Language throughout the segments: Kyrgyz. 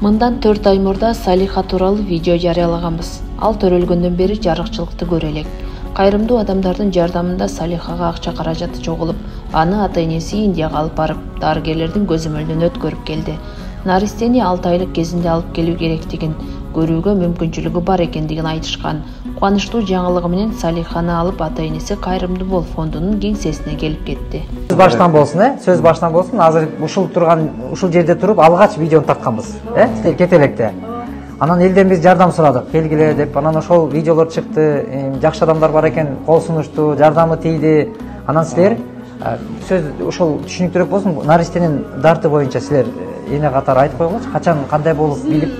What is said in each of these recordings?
Мындан 4 ай мурда Салиха тууралуу видео жарыялаганбыз. Ал төрөлгөндөн бери жарыкчылыкты көрө элек. Кайрымдуу адамдардын жардамында Салихага акча каражаты чогулуп, аны ата-энеси Индияга алып барып, дарыгерлердин көзөмөлүнөн өткөрүп келди. Наристени 6 айлык кезинде алып келүү керектигин, көрүүгө мүмкүнчүлүгү бар экендигин айтышкан. Кубанычтуу жаңылыгы менен Салиханы алып ата-энеси Кайрымдуу бол фондунун кеңсесине келип кетти. Сөз баштан болсун, сөз баштан болсун. Азыр ушул жерде туруп алгач видеону тартканбыз, силер кете электе. Анан элден биз жардам сурадык, келгиле деп. Анан ошол видеолор чыкты, жакшы адамдар бар экен, кол сунушту, жардамы тийди. Анан силер сөз ошол түшүнүктүүрөөк болсун, Наристенин дарты боюнча силер эне катары айтып койгулачы, качан кандай болуп билип?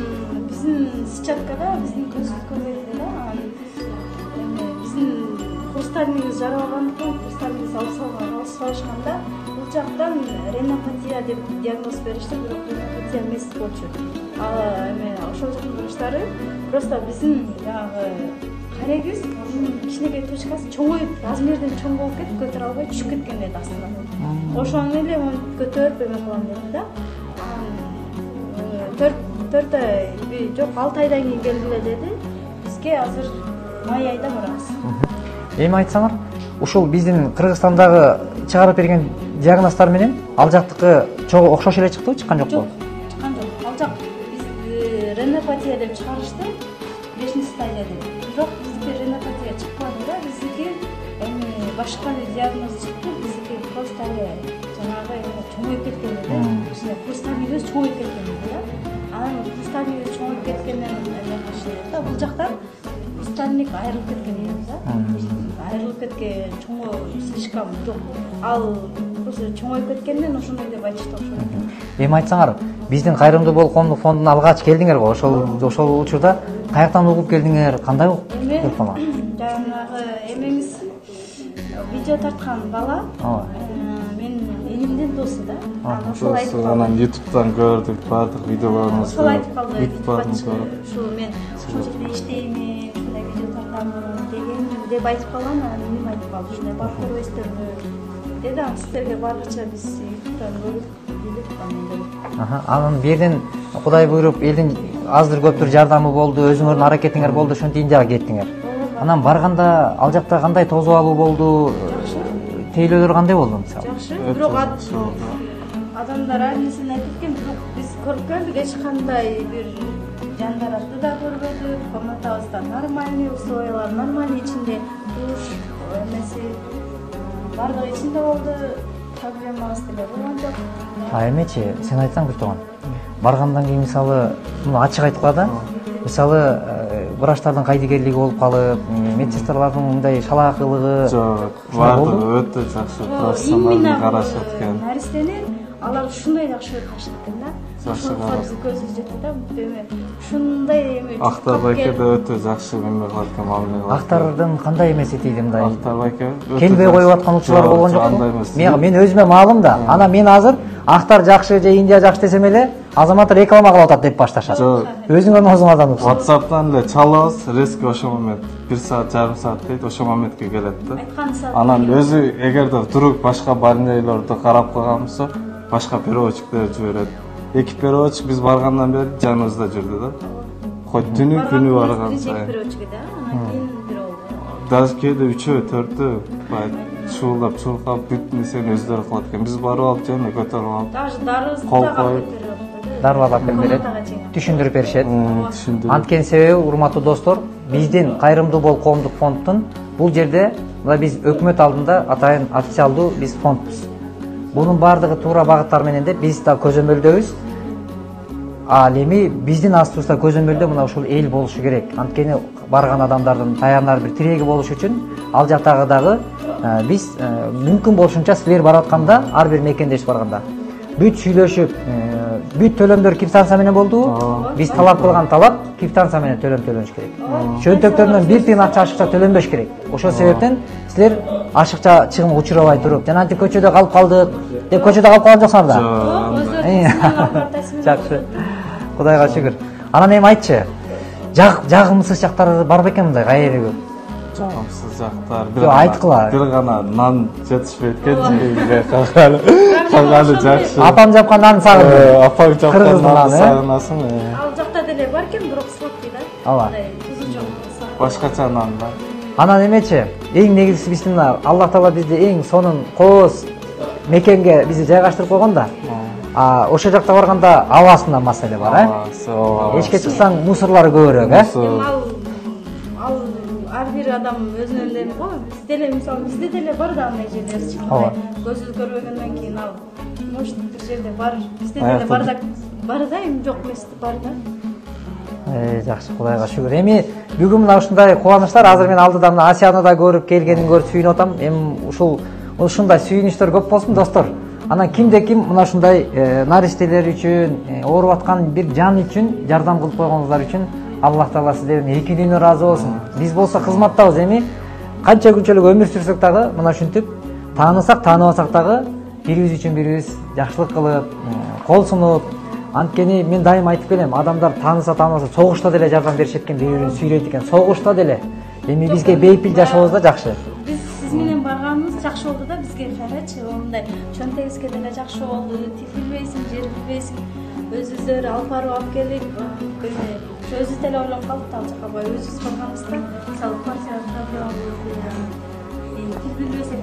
Биздин сычаткада, биздин көзөмөлдө да, биздин хостарыбыз жаралгандыктан, хостарыбыз алып салышканда, бул жактан ренопатия деп диагноз беришти, бирок ренопатия эмес болчу. Ошол жактын врачтары просто биздин жанагы карегибиз кичинекей точкасы чоңоюп, размерден чоң болуп кетип, көтөрө албай түшүп кеткен эди астына. Ошону эле көтөрүп эме кылам деди да. 4 ай, жок 6 айдан кийин келгиле деди. Бизге азыр май айда барабыз. Эми айтсаңар, ушул биздин Кыргызстандагы чыгарып берген диагноздор менен ал жактыкы чогуу окшош эле чыктыбы, чыккан жокпу? Чыккан жок. Ал жак биз ренопатия деп чыгарышты, 5-стадия деп. Бирок бизге ренопатия чыкпады да, биздики эми башка диагноз чыкты, биздики просто жанагы чоңоюп кеткен эди. Бизде хостарыбыз чоңоюп кеткен эди да. Анан хостарыбыз чоңоюп кеткенден кашылып да, бул жактан хостарник айрылып кеткен эди да. Айрылып кеткен чоңо слишком жок. Ал просто чоңоюп кеткенден ошондой деп айтышты окшойт экен. Эми айтсаңар, биздин Кайрымдуу бол коомдук фондуна алгач келдиңер го, ошол учурда каяктан угуп келдиңер, кандай угуп келдиңер? Жанагы эмеңиз видео тарткан бала, мен энимдин досу да. Ошол айтып калды. Анан YouTube'дан көрдүк, бардык видеолорунузду. Ошол айтып калды. Ушул мен ушул жерде иштеймин, ушундай видео тартамын деген деп айтып калган, анан эним айтып калды. Ушундай барып көрбөйсүздарбы деди. Анан сиздерге баргыча биз YouTube'дан көрүп билип анан. Анан берден Кудай буйруп элдин аздыр көптүр жардамы болду, өзүңөрдүн аракетиңер болду, ошентип Индияга кеттиңер. Анан барганда ал жакта кандай тосуп алуу болду? Тейлөөлөр кандай болду мисалы? Жакшы, бирок адамдар ар нерсени айтып кеткен, бирок биз көрүп келдик, эч кандай бир жандаратты да көрбөдүк. Комнатабызда нормальный условиялар, нормальный ичинде душ, эмеси бардыгы ичинде болду. Проблемабыз деле болгон жок. Эмечи, сен айтсаң Гүлтуган. Баргандан кийин мисалы, муну ачык айткыла да. Мисалы, врачтардын кайдыгерлиги болуп калып, медсестралардын мындай шалаакылыгы жок, бардыгы өтө жакшы, профессионалдуу карашат экен. Наристени алар ушундай жакшы карашат экен да. Жакшы карашат. Көзүбүз жетти да, эме ушундай эме. Актар байке да өтө жакшы эме кылат экен, мамиле кылат. Актардын кандай эмеси тийди мындай? Актар байке келбей коюп аткан учурлар болгон жокпу? Мен өзүмө маалым да. Анан мен азыр актар жакшы же Индия жакшы десем эле, азаматтар реклама кылып атат деп башташат. Өзүңөрдүн оозуңардан уксун. WhatsApp'тан эле чалабыз, резко ошол момент 1 саат, жарым саат дейт, ошол моментке келет да. Анан өзү эгерде туруп башка больнийлерди карап калган болсо, башка переводчиктер жиберет. 2 переводчик биз баргандан бери жаныбызда жүрдү да. Хоть түнү күнү барган сайын. Даже кээде 3-өө, 4-өө шуулдап, чуркап, бүт нерсени өздөрү кылат экен. Биз барып алып жана көтөрүп алып. Даже дарыбызды да көтөрүп. Дарбалап алып берет, түшүндүрүп беришет. Анткени себеби, урматтуу достор, биздин Кайрымдуу бол коомдук фонддун бул жерде биз өкмөт алдында атайын официалдуу биз фондбуз. Бунун бардыгы туура багыттар менен деп биз да көзөмөлдөбүз. Ал эми биздин астыбызда көзөмөлдө мына ушул эл болушу керек. Анткени барган адамдардын таянар бир тиреги болуш үчүн ал жактагы дагы биз мүмкүн болушунча силер барып атканда, ар бир мекендеш барганда бүт сүйлөшүп, бүт төлөмдөр квитанция менен болдубу? Биз талап кылган талап квитанция менен төлөнүш керек. Чөнтөктөрүнөн 1 тиын акча ашыкча төлөнбөш керек. Ошол себептен силер ашыкча чыгымга учурабай туруп, жана антип көчөдө калып калдык деп көчөдө калып калган жоксуңар да? Жакшы. Кудайга шүгүр. Анан эми айтчы, жагымсыз жактары бар бекен мындай, кайры көп? жагымсыз жактар Жок, айткыла. бир гана нан жетишпейт экен жегенге калганы жакшы. Апам жапкан нан сагындым. Апаң жапкан Кыргыздын нанды наны, сагынасың. Ал жакта деле бар экен, бирок сладкий да. Ооба. Тузу жок. Башкача нан да. Анан эмечи, эң негизгиси биздин мына Аллах Таала бизди эң сонун кооз мекенге бизди жайгаштырып койгон да. Ошол жакта барганда абасында маселе бар, Эчке чыксаң мусорлары көбүрөөк, Ал ар бир адам өзүнүн эле го. Биз деле мисалы бизде деле бар да андай жерлерчи. Көзүбүз көрбөгөндөн кийин ал может бир жерде бар. Бизде деле бар да, эми жок эмес бар да. Жакшы, Кудайга шүгүр. Эми бүгүн мына ушундай кубанычтар, азыр мен алдыда мына Асияны да көрүп келгенин көрүп сүйүнүп атам. Эми ушундай сүйүнүчтөр көп болсун, достор. Анан кимде ким мына ушундай наристелер үчүн, ооруп аткан бир жан үчүн жардам кылып койгонуңуздар үчүн Аллах Таала сиздерден эки дүйнө ыраазы болсун. Биз болсо кызматтабыз, эми канча күнчөлүк өмүр сүрсөк дагы мына ушинтип таанысак, тааныбасак дагы бирибиз үчүн бирибиз жакшылык кылып, кол сунуп, анткени мен дайым айтып келем, адамдар тааныса тааныбаса согушта деле жардам беришет экен, бири-бирин сүйрөйт экен, согушта деле. Эми бизге бейпил жашообуз да жакшы. Биз сиз менен барганыбыз жакшы болду да, бизге карачы, мындай чөнтегибизге деле жакшы болду, тифилбейсиң, жерилбейсиң, өзүңүздөр алып барып алып келип, өзүбүз деле ойлонуп калдык ал жака бай өзүбүз барганыбызда, мисалы квартира тифилбесек,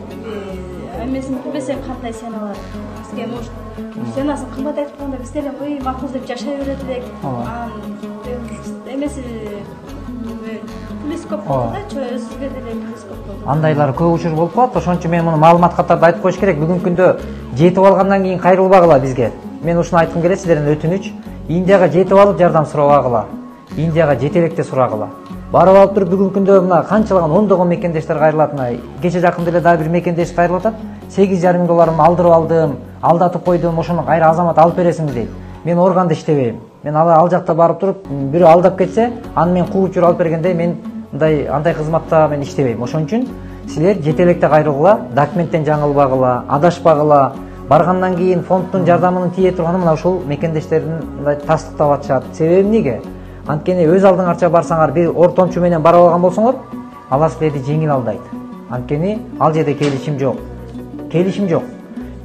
эмесин билбесек кандай сеналар, бизге может сенасын кымбат айтып койгондо биз деле ой макул деп жашай берет элек. Эмеси плюс көп болду да, өзүбүзгө деле плюс көп болду. Андайлар көп учур болуп калат, ошон үчүн мен муну маалымат катарда айтып коюш керек. Бүгүнкү күндө жетип алгандан кийин кайрылбагыла бизге. Мен ушуну айткым келет сиздерден өтүнүч. Индияга жетип алып жардам сурабагыла. Индияга жете электе сурагыла. Барып алып туруп бүгүнкү күндө мына канчалаган ондогон мекендештер кайрылат. Кече жакында эле дагы бир мекендеш кайрылып атат. 8,5 миң долларымды алдырып алдым, алдатып койдум, ошону кайра азамат алып бересиңби дейт. Мен органда иштебейм. Мен ал жакта барып туруп, бирөө алдап кетсе, аны мен кууп жүрүп алып бергенде мен андай кызматта мен иштебейм. Ошон үчүн силер жете электе кайрылгыла, документтен жаңылбагыла, адашпагыла. Баргандан кийин фонддун жардамынын тие турганы мына ушул мекендештердин мындай тастыктап атышат. Себеби эмнеге? Анткени өз алдыңарча барсаңар, бир ортомчу менен барып алган болсоңор, алар силерди жеңил алдайт. Анткени ал жерде келишим жок. Келишим жок.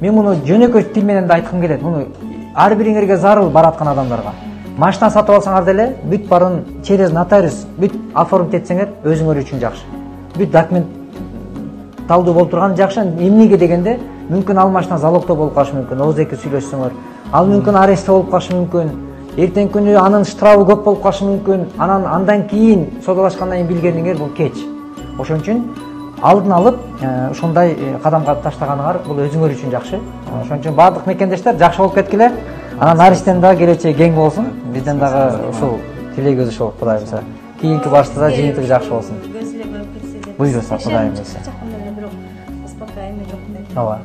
Мен муну жөнөкөй тил менен да айткым келет. Муну ар бириңерге зарыл бараткан адамдарга. Машина сатып алсаңар деле, бүт барын через нотариус бүт оформить этсеңер өзүңөр үчүн жакшы. Бүт документ талдуу болуп турган жакшы. Эмнеге дегенде, мүмкүн ал машина залогдо болуп калышы мүмкүн, ооздеки сүйлөшсөңөр. Ал мүмкүн арестте болуп калышы мүмкүн. Эртең күнү анын штрафы көп болуп калышы мүмкүн. Андан кийин содалашкандан кийин билгениңер бул кеч. Ошон үчүн алдын алып ушундай кадамга таштаганыңар бул өзүңөр үчүн жакшы. Ошон үчүн баардык мекендештер жакшы болуп кеткиле. Анан Наристен дагы келечеги кең болсун. Бизден дагы ушул тилегибиз ошол Кудай буйрса. Кийинки башта да жыйынтыгы жакшы болсун. Буйруса Кудай буйрса. Ооба.